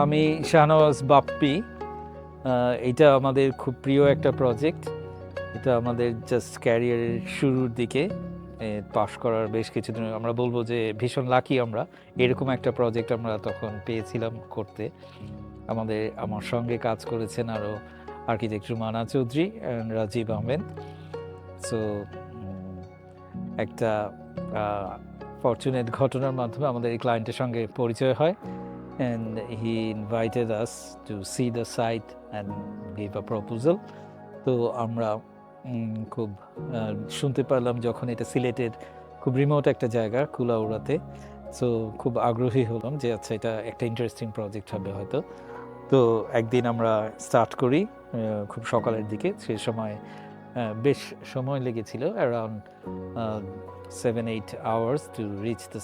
আমি শাহনওয়াজ বাপ্পি। এটা আমাদের খুব প্রিয় একটা প্রজেক্ট। এটা আমাদের জাস্ট ক্যারিয়ারের শুরুর দিকে পাশ করার বেশ কিছুদিন আমরা বলবো যে ভীষণ লাকি আমরা, এরকম একটা প্রজেক্ট আমরা তখন পেয়েছিলাম করতে। আমার সঙ্গে কাজ করেছেন আরও architect Rumana Chowdhury and Rajib Ahmed. So একটা ফরচুনেট ঘটনার মাধ্যমে আমাদের এই ক্লায়েন্টের সঙ্গে পরিচয় হয়, and he invited us to see the site and give a proposal. তো আমরা খুব শুনতে পারলাম যখন এটা সিলেটের খুব রিমোট একটা জায়গা কুলাউড়াতে। সো খুব আগ্রহী হলাম যে আচ্ছা এটা একটা ইন্টারেস্টিং প্রজেক্ট হবে হয়তো। তো একদিন আমরা স্টার্ট করি খুব সকালের দিকে। সেই সময় বেশ সময় লেগেছিল, around 7-8 hours to reach the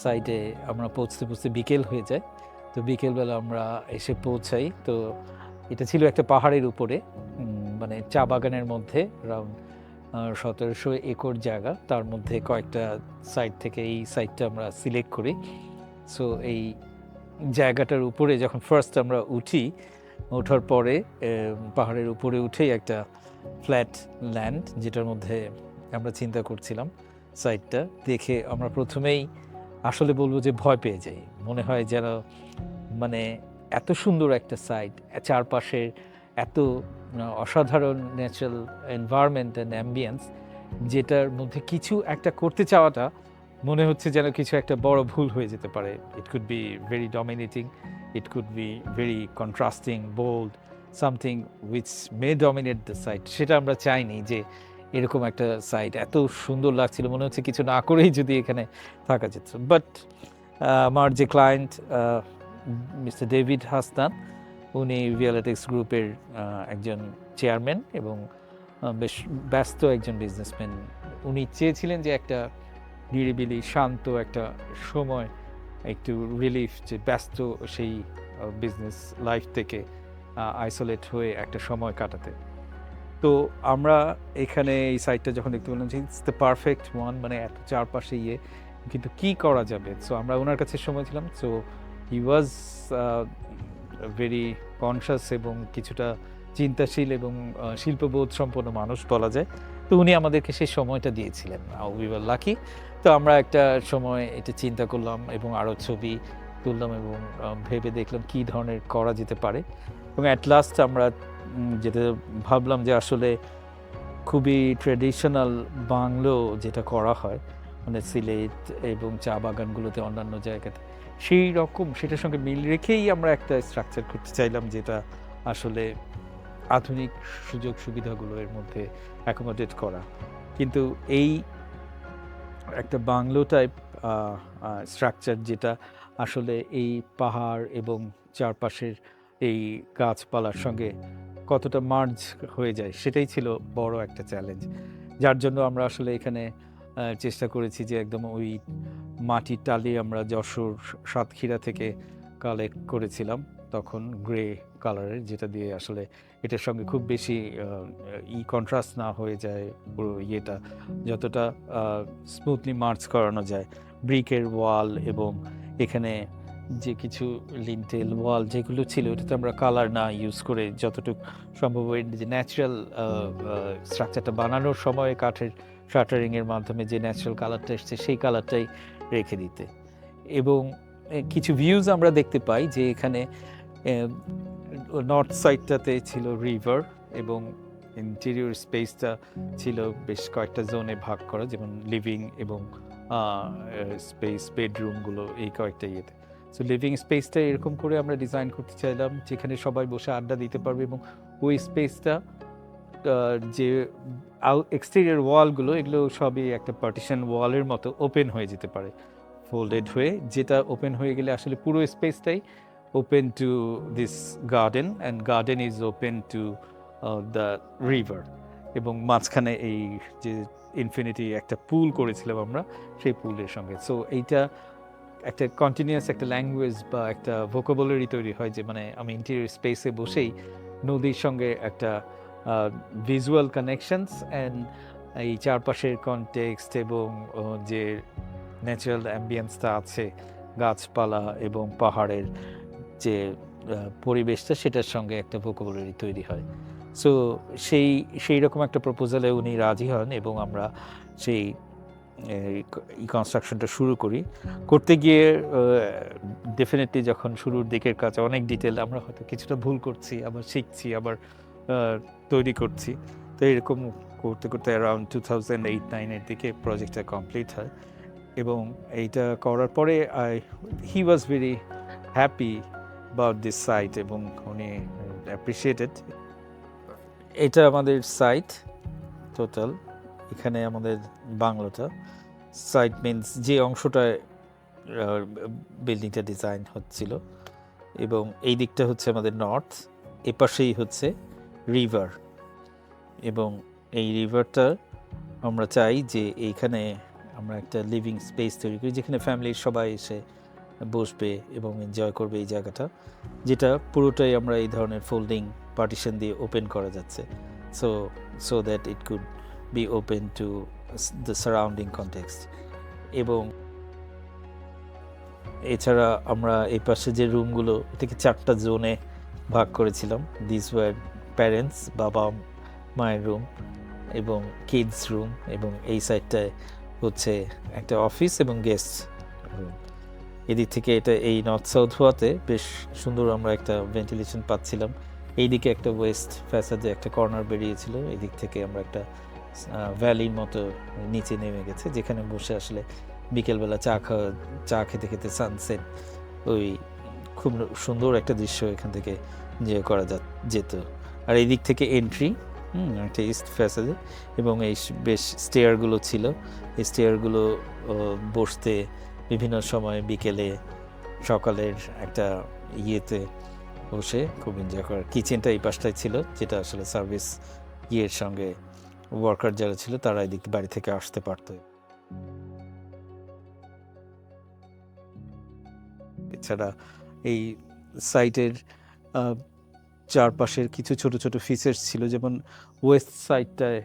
সাইটে আমরা পৌঁছতে বিকেল হয়ে যায়। তো বিকেলবেলা আমরা এসে পৌঁছাই। তো এটা ছিল একটা পাহাড়ের উপরে, মানে চা বাগানের মধ্যে অ্যারাউন্ড 1700 একর জায়গা, তার মধ্যে কয়েকটা সাইট থেকে এই সাইটটা আমরা সিলেক্ট করি। সো এই জায়গাটার উপরে যখন ফার্স্ট আমরা উঠি, ওঠার পরে পাহাড়ের উপরে উঠেই একটা ফ্ল্যাট ল্যান্ড, যেটার মধ্যে আমরা চিন্তা করছিলাম। সাইটটা দেখে আমরা প্রথমেই আসলে বলবো যে ভয় পেয়ে যাই। মনে হয় যেন মানে এত সুন্দর একটা সাইট, চারপাশে এত অসাধারণ ন্যাচারাল এনভায়রনমেন্ট অ্যান্ড অ্যাম্বিয়েন্স, যেটার মধ্যে কিছু একটা করতে চাওয়াটা মনে হচ্ছে যেন কিছু একটা বড় ভুল হয়ে যেতে পারে। It could be very dominating, it could be very contrasting, bold, something which may dominate the site. সেটা আমরা চাইনি যে এরকম একটা সাইট এত সুন্দর লাগছিল, মনে হচ্ছে কিছু না করেই যদি এখানে থাকা যেত। বাট আমার যে ক্লায়েন্ট মিস্টার ডেভিড হাসনান, উনি ভিয়ালেটেক্স গ্রুপের একজন চেয়ারম্যান এবং বেশ ব্যস্ত একজন বিজনেসম্যান। উনি চেয়েছিলেন যে একটা নিরিবিলি শান্ত একটা সময়, একটু রিলিফ, যে ব্যস্ত সেই বিজনেস লাইফ থেকে আইসোলেট হয়ে একটা সময় কাটাতে। তো আমরা এখানে এই সাইটটা যখন দেখতে পেলাম যে ইটস দ্য পারফেক্ট ওয়ান, মানে এত চারপাশে কিন্তু কি করা যাবে। সো আমরা ওনার কাছে সময় ছিলাম। So he was very conscious এবং কিছুটা চিন্তাশীল এবং শিল্পবোধ সম্পন্ন মানুষ বলা যায়। তো উনি আমাদেরকে সেই সময়টা দিয়েছিলেন। We were lucky. তো আমরা একটা সময় এটা চিন্তা করলাম এবং আরও ছবি তুললাম এবং ভেবে দেখলাম কী ধরনের করা যেতে পারে। এবং অ্যাট লাস্ট আমরা যেটা ভাবলাম যে আসলে খুবই ট্র্যাডিশনাল বাংলো যেটা করা হয়, মানে সিলেট এবং চা বাগানগুলোতে অন্যান্য জায়গাতে, সেই রকম সেটার সঙ্গে মিল রেখেই আমরা একটা স্ট্রাকচার করতে চাইলাম, যেটা আসলে আধুনিক সুযোগ সুবিধাগুলো এর মধ্যে অ্যাকোমোডেট করা। কিন্তু এই একটা বাংলো টাইপ স্ট্রাকচার যেটা আসলে এই পাহাড় এবং চারপাশের এই গাছপালার সঙ্গে কতটা মার্জ হয়ে যায়, সেটাই ছিল বড় একটা চ্যালেঞ্জ। যার জন্য আমরা আসলে এখানে চেষ্টা করেছি যে একদম ওই মাটির টালি আমরা যশোর সাতক্ষীরা থেকে কালেক্ট করেছিলাম, তখন গ্রে কালারের, যেটা দিয়ে আসলে এটার সঙ্গে খুব বেশি কন্ট্রাস্ট না হয়ে যায়, পুরো ইয়েটা যতটা স্মুথলি মার্চ করানো যায়। ব্রিকের ওয়াল এবং এখানে যে কিছু লিন্টেল ওয়াল যেগুলো ছিল, এটাতে আমরা কালার না ইউজ করে যতটুকু সম্ভব যে ন্যাচারাল স্ট্রাকচারটা বানানোর সময় কাঠের শাটারিংয়ের মাধ্যমে যে ন্যাচারাল কালারটা এসছে সেই কালারটাই রেখে দিতে। এবং কিছু ভিউজ আমরা দেখতে পাই যে এখানে নর্থ সাইডটাতে ছিল রিভার এবং ইন্টেরিয়র স্পেসটা ছিল বেশ কয়েকটা জোনে ভাগ করা, যেমন লিভিং এবং স্পেস, বেডরুমগুলো এই কয়েকটা ইয়েতে। সো লিভিং স্পেসটা এরকম করে আমরা ডিজাইন করতে চাইলাম যেখানে সবাই বসে আড্ডা দিতে পারবে এবং ওই স্পেসটা যে এক্সটেরিয়র ওয়ালগুলো, এগুলো সবই একটা পার্টিশন ওয়ালের মতো ওপেন হয়ে যেতে পারে, ফোল্ডেড হয়ে, যেটা ওপেন হয়ে গেলে আসলে পুরো স্পেসটাই open to this garden, and garden is open to the river. এবং মাঝখানে এই যে ইনফিনিটি একটা পুল করেছিলাম আমরা, সেই পুলের সঙ্গে। সো এইটা একটা কন্টিনিউয়াস একটা ল্যাঙ্গুয়েজ বা একটা ভোকাবুলারি তৈরি হয়, যে মানে আমি ইন্টেরিয়র স্পেসে বসেই নদীর সঙ্গে একটা ভিজুয়াল কানেকশনস অ্যান্ড এই চারপাশের কনটেক্সট এবং যে ন্যাচারাল অ্যাম্বিয়েন্সটা আছে গাছপালা এবং পাহাড়ের, যে পরিবেশটা সেটার সঙ্গে একটা ভোকাবুলারি তৈরি হয়। সো সেই রকম একটা প্রপোজালে উনি রাজি হন এবং আমরা সেই এই কনস্ট্রাকশনটা শুরু করি। করতে গিয়ে ডেফিনেটলি যখন শুরুর দিকের কাজ অনেক ডিটেল, আমরা হয়তো কিছুটা ভুল করছি, আবার শিখছি, আবার তৈরি করছি। তো এরকম করতে করতে অ্যারাউন্ড 2008-9 দিকে প্রজেক্টটা কমপ্লিট হয় এবং এইটা করার পরে he was very happy about this site এবং উনি অ্যাপ্রিসিয়েটেড। এটা আমাদের সাইট টোটাল। এখানে আমাদের বাংলোটা সাইট মিনস যে অংশটায় বিল্ডিংটা ডিজাইন হচ্ছিল, এবং এই দিকটা হচ্ছে আমাদের নর্থ, এপাশেই হচ্ছে রিভার, এবং এই রিভারটা আমরা চাই যে এইখানে আমরা একটা লিভিং স্পেস তৈরি করি যেখানে ফ্যামিলির সবাই এসে বসবে এবং এনজয় করবে এই জায়গাটা, যেটা পুরোটাই আমরা এই ধরনের ফোল্ডিং পার্টিশন দিয়ে ওপেন করা যাচ্ছে, so that it could be open to the surrounding context. এবং এছাড়া আমরা এই পাশে যে রুমগুলো, এটাকে 4টা জোনে ভাগ করেছিলাম। দিস ওয়ার প্যারেন্টস, বাবা মায়ের রুম এবং কিডস রুম, এবং এই সাইডটায় হচ্ছে একটা অফিস এবং গেস্ট রুম। এদিক থেকে এটা এই নর্থ সাউথ হওয়াতে বেশ সুন্দর আমরা একটা ভেন্টিলেশন পাচ্ছিলাম। এইদিকে একটা ওয়েস্ট ফ্যাসাদে একটা কর্নার বেরিয়েছিল, এদিক থেকে আমরা একটা ভ্যালির মতো নিচে নেমে গেছে, যেখানে বসে আসলে বিকেলবেলা চা খেতে খেতে সানসেট, ওই খুব সুন্দর একটা দৃশ্য এখান থেকে এনজয় করা যেত। আর এই দিক থেকে এন্ট্রি একটা ইস্ট ফ্যাসাদে, এবং এই বেশ স্টেয়ারগুলো ছিল। এই স্টেয়ারগুলো বসতে বিভিন্ন সময় বিকেলে সকালের একটা ইয়েতে বসে খুব এনজয় করার। কিচেনটা এই পাশটায় ছিল, যেটা আসলে সার্ভিস ইয়ের সঙ্গে ওয়ার্কার যারা ছিল তারা এদিক বাড়ি থেকে আসতে পারত। এছাড়া এই সাইটের চারপাশের কিছু ছোট ছোট ফিচার্স ছিল, যেমন ওয়েস্ট সাইডটায়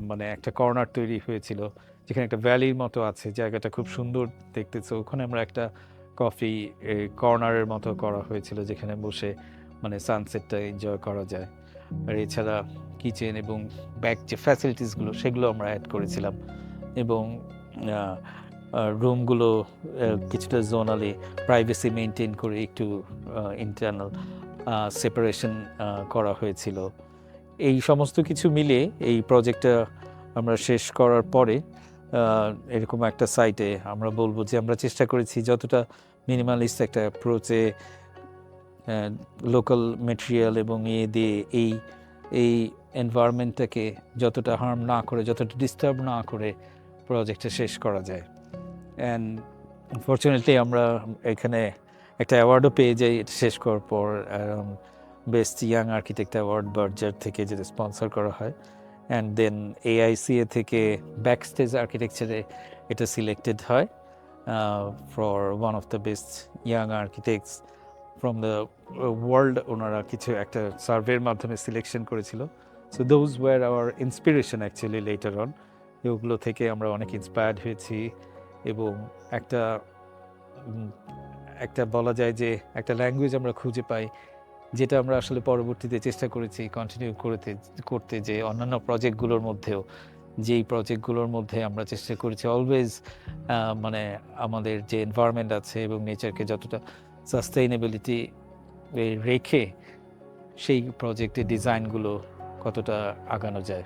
মানে একটা কর্নার তৈরি হয়েছিল যেখানে একটা ভ্যালির মতো আছে, জায়গাটা খুব সুন্দর দেখতেছে। ওখানে আমরা একটা কফি কর্নারের মতো করা হয়েছিল যেখানে বসে মানে সানসেটটা এনজয় করা যায়। আর এছাড়া কিচেন এবং ব্যাক যে ফ্যাসিলিটিসগুলো সেগুলো আমরা অ্যাড করেছিলাম, এবং রুমগুলো কিছুটা জোনালি প্রাইভেসি মেনটেন করে একটু ইন্টারনাল সেপারেশন করা হয়েছিল। এই সমস্ত কিছু মিলে এই প্রজেক্টটা আমরা শেষ করার পরে এরকম একটা সাইটে আমরা বলবো যে আমরা চেষ্টা করেছি যতটা মিনিমালিস্ট একটা অ্যাপ্রোচে লোকাল মেটেরিয়াল এবং দিয়ে এই এনভায়রনমেন্টটাকে যতটা হার্ম না করে, যতটা ডিস্টার্ব না করে প্রজেক্টটা শেষ করা যায়। অ্যান্ড আনফর্চুনেটলি আমরা এখানে একটা অ্যাওয়ার্ডও পেয়ে যাই এটা শেষ করার পর, best young architect award Berger থেকে যেটা স্পন্সর করা হয়। অ্যান্ড দেন AICA থেকে ব্যাকস্টেজ আর্কিটেকচারে এটা সিলেক্টেড হয় for one of the best young architects from the world. ওনারা কিছু একটা সার্ভের মাধ্যমে সিলেকশন করেছিল। So those were hour inspiration actually letter on. ওগুলো থেকে আমরা অনেক ইন্সপায়ার্ড হয়েছি, এবং একটা বলা যায় যে একটা ল্যাঙ্গুয়েজ আমরা খুঁজে পাই, যেটা আমরা আসলে পরবর্তীতে চেষ্টা করেছি কন্টিনিউ করতে, যে অন্যান্য প্রজেক্টগুলোর মধ্যেও যেই প্রজেক্টগুলোর মধ্যে আমরা চেষ্টা করেছি অলওয়েজ মানে আমাদের যে এনভায়রনমেন্ট আছে এবং নেচারকে যতটা সাস্টেইনেবিলিটি রেখে সেই প্রজেক্টের ডিজাইনগুলো কতটা আগানো যায়।